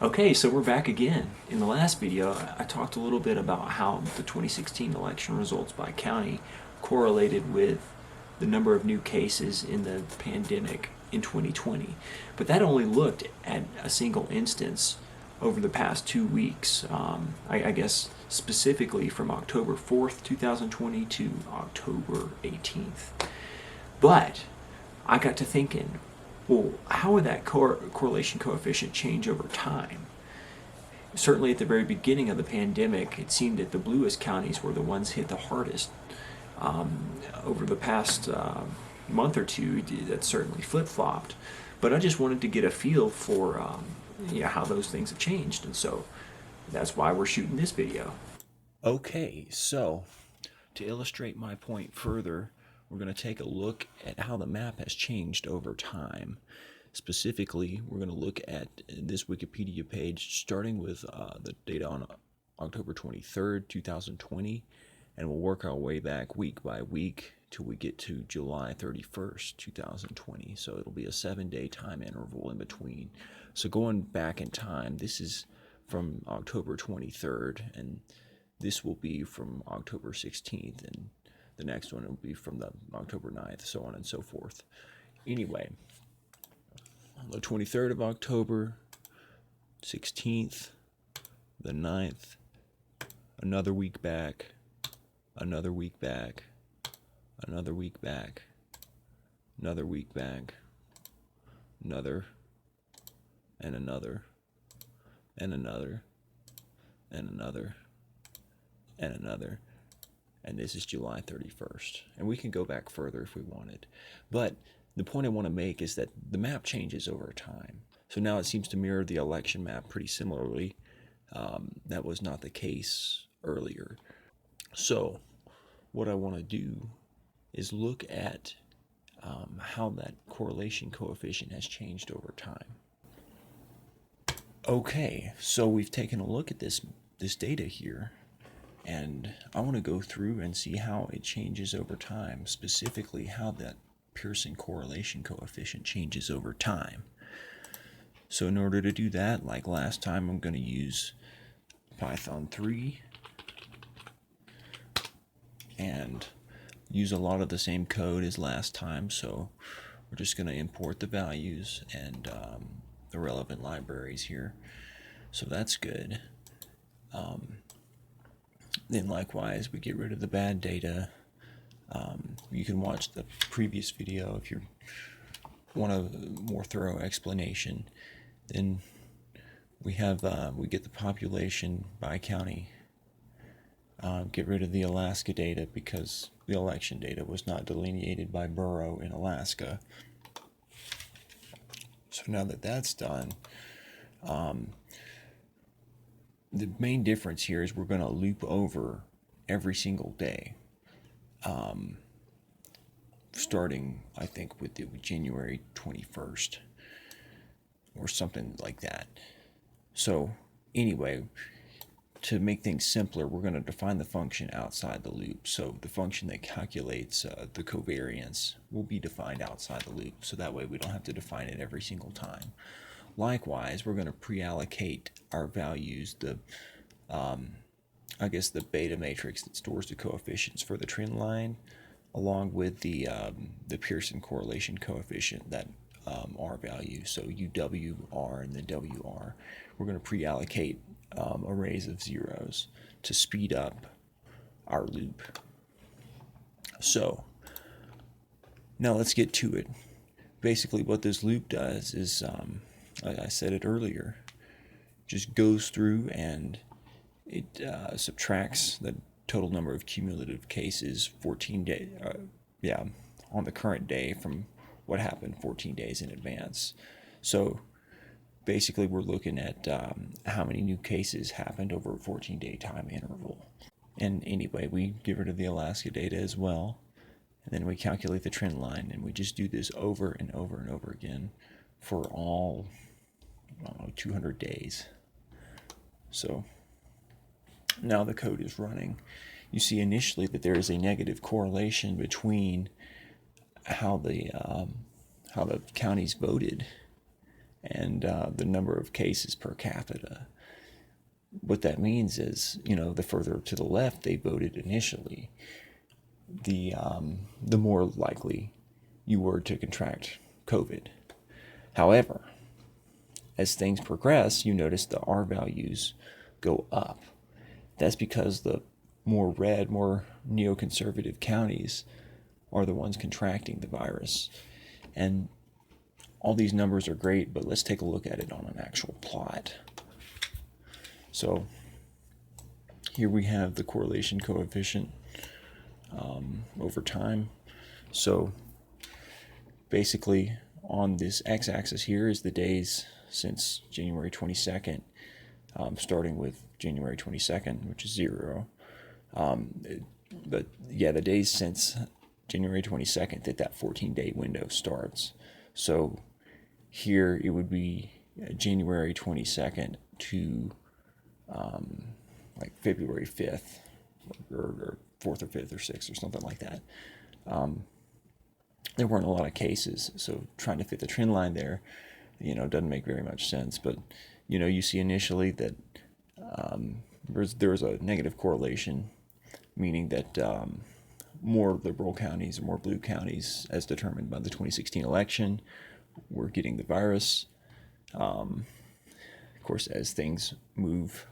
Okay, so we're back again. In the last video, I talked a little bit about how the 2016 election results by county correlated with the number of new cases in the pandemic in 2020. But that only looked at a single instance over the past 2 weeks. I guess specifically from October 4th, 2020 to October 18th. But I got to thinking, well, how would that correlation coefficient change over time? Certainly at the very beginning of the pandemic, it seemed that the bluest counties were the ones hit the hardest. Over the past month or two, that certainly flip-flopped. But I just wanted to get a feel for how those things have changed, and so that's why we're shooting this video. Okay, so to illustrate my point further, we're going to take a look at how the map has changed over time. Specifically, we're going to look at this Wikipedia page starting with the data on October 23rd, 2020, and we'll work our way back week by week till we get to July 31st, 2020. So it'll be a 7-day time interval in between. So going back in time, this is from October 23rd, and this will be from October 16th, and the next one will be from the October 9th, so on and so forth. Anyway, on the 23rd of October, 16th, the 9th, another week back, another week back, another week back, another week back, another, and another, and another, and another, and another. And this is July 31st. And we can go back further if we wanted. But the point I want to make is that the map changes over time. So now it seems to mirror the election map pretty similarly. That was not the case earlier. So what I want to do is look at how that correlation coefficient has changed over time. Okay, so we've taken a look at this data here. And I want to go through and see how it changes over time, specifically how that Pearson correlation coefficient changes over time. So in order to do that, like last time, I'm going to use Python 3 and use a lot of the same code as last time. So we're just going to import the values and the relevant libraries here. So that's good. Then likewise, we get rid of the bad data. You can watch the previous video if you want a more thorough explanation. Then we get the population by county. Get rid of the Alaska data because the election data was not delineated by borough in Alaska. So now that that's done, the main difference here is we're going to loop over every single day, starting, I think, with January 21st or something like that. So anyway, to make things simpler, we're going to define the function outside the loop. So the function that calculates the covariance will be defined outside the loop, so that way we don't have to define it every single time. Likewise, we're going to pre-allocate our values, the beta matrix that stores the coefficients for the trend line, along with the Pearson correlation coefficient, that R value, so UW, R, and then WR. We're going to pre-allocate arrays of zeros to speed up our loop. So now let's get to it. Basically what this loop does is, I said it earlier, just goes through and it subtracts the total number of cumulative cases 14 days, on the current day from what happened 14 days in advance. So basically we're looking at how many new cases happened over a 14-day time interval. And anyway, we get rid of the Alaska data as well, and then we calculate the trend line, and we just do this over and over and over again for all 200 days. So now the code is running. You see initially that there is a negative correlation between how the counties voted and the number of cases per capita. What that means is, the further to the left they voted initially, the more likely you were to contract COVID. However, as things progress, you notice the R values go up. That's because the more red, more neoconservative counties are the ones contracting the virus. And all these numbers are great, but let's take a look at it on an actual plot. So here we have the correlation coefficient over time. So basically on this x-axis here is the days since January 22nd, starting with January 22nd, which is 0. But yeah, the days since January 22nd that 14-day window starts. So here it would be January 22nd to like February 5th or 4th or 5th or 6th or something like that. There weren't a lot of cases, so trying to fit the trend line there, doesn't make very much sense. But, you see initially that there's a negative correlation, meaning that more liberal counties or more blue counties, as determined by the 2016 election, were getting the virus. Of course, as things move,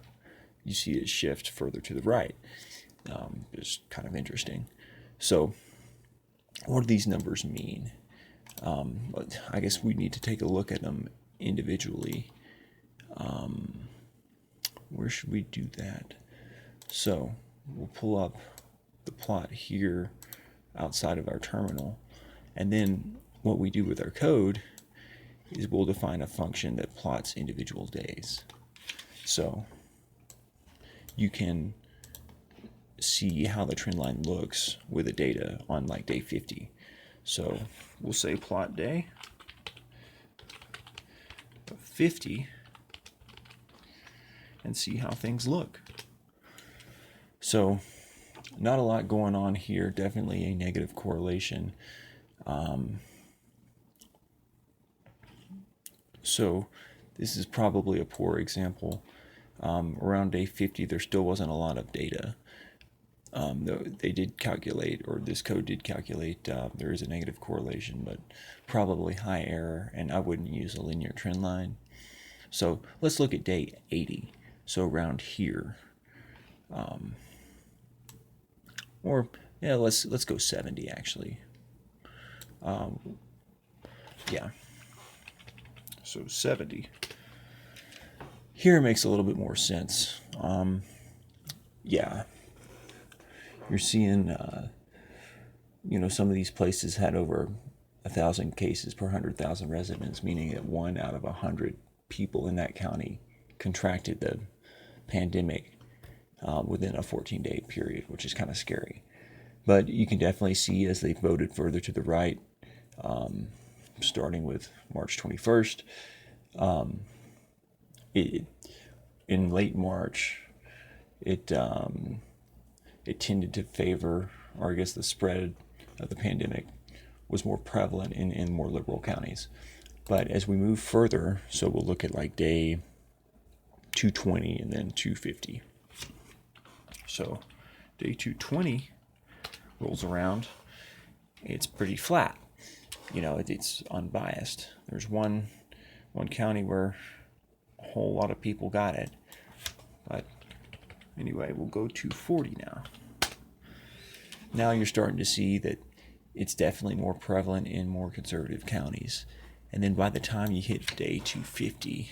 you see it shift further to the right. It's kind of interesting. So what do these numbers mean? I guess we need to take a look at them individually. Where should we do that? So we'll pull up the plot here outside of our terminal, and then what we do with our code is we'll define a function that plots individual days. So you can see how the trend line looks with the data on like day 50. So we'll say plot day 50 and see how things look. So not a lot going on here, definitely a negative correlation. So this is probably a poor example. Around day 50, there still wasn't a lot of data. They did calculate, or this code did calculate, there is a negative correlation, but probably high error, and I wouldn't use a linear trend line. So let's look at day 80, so around here. Or, yeah, let's go 70, actually. Yeah. So 70. Here it makes a little bit more sense. Yeah. You're seeing, some of these places had over 1,000 cases per 100,000 residents, meaning that 1 out of 100 people in that county contracted the pandemic within a 14-day period, which is kind of scary. But you can definitely see as they voted further to the right, starting with March 21st, in late March, it tended to favor, or I guess the spread of the pandemic was more prevalent in more liberal counties. But as we move further, so we'll look at like day 220 and then 250. So day 220 rolls around, it's pretty flat. It's unbiased. There's one county where a whole lot of people got it. But anyway, we'll go to 40 now. Now you're starting to see that it's definitely more prevalent in more conservative counties. And then by the time you hit day 250,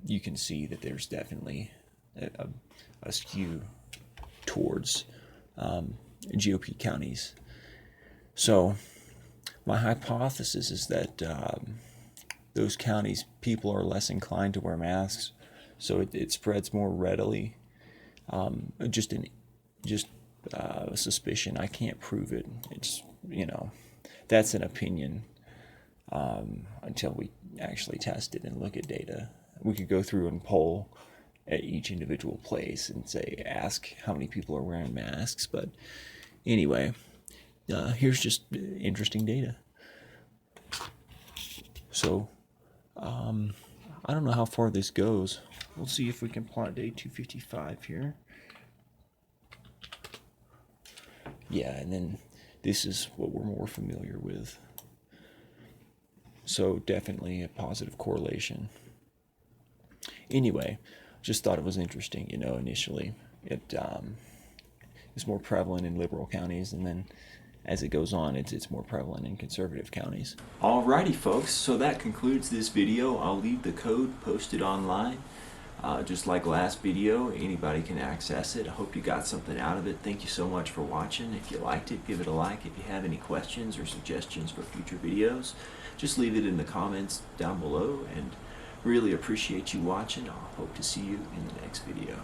you can see that there's definitely a skew towards GOP counties. So my hypothesis is that those counties, people are less inclined to wear masks, so it spreads more readily. Just a suspicion. I can't prove it. It's, that's an opinion until we actually test it and look at data. We could go through and poll at each individual place and ask how many people are wearing masks. But anyway, here's just interesting data. So I don't know how far this goes. We'll see if we can plot day 255 here. Yeah, and then this is what we're more familiar with. So definitely a positive correlation. Anyway, just thought it was interesting, initially. It's more prevalent in liberal counties, and then as it goes on, it's more prevalent in conservative counties. Alrighty folks, so that concludes this video. I'll leave the code posted online. Just like last video, anybody can access it. I hope you got something out of it. Thank you so much for watching. If you liked it, give it a like. If you have any questions or suggestions for future videos, just leave it in the comments down below, and really appreciate you watching. I'll hope to see you in the next video.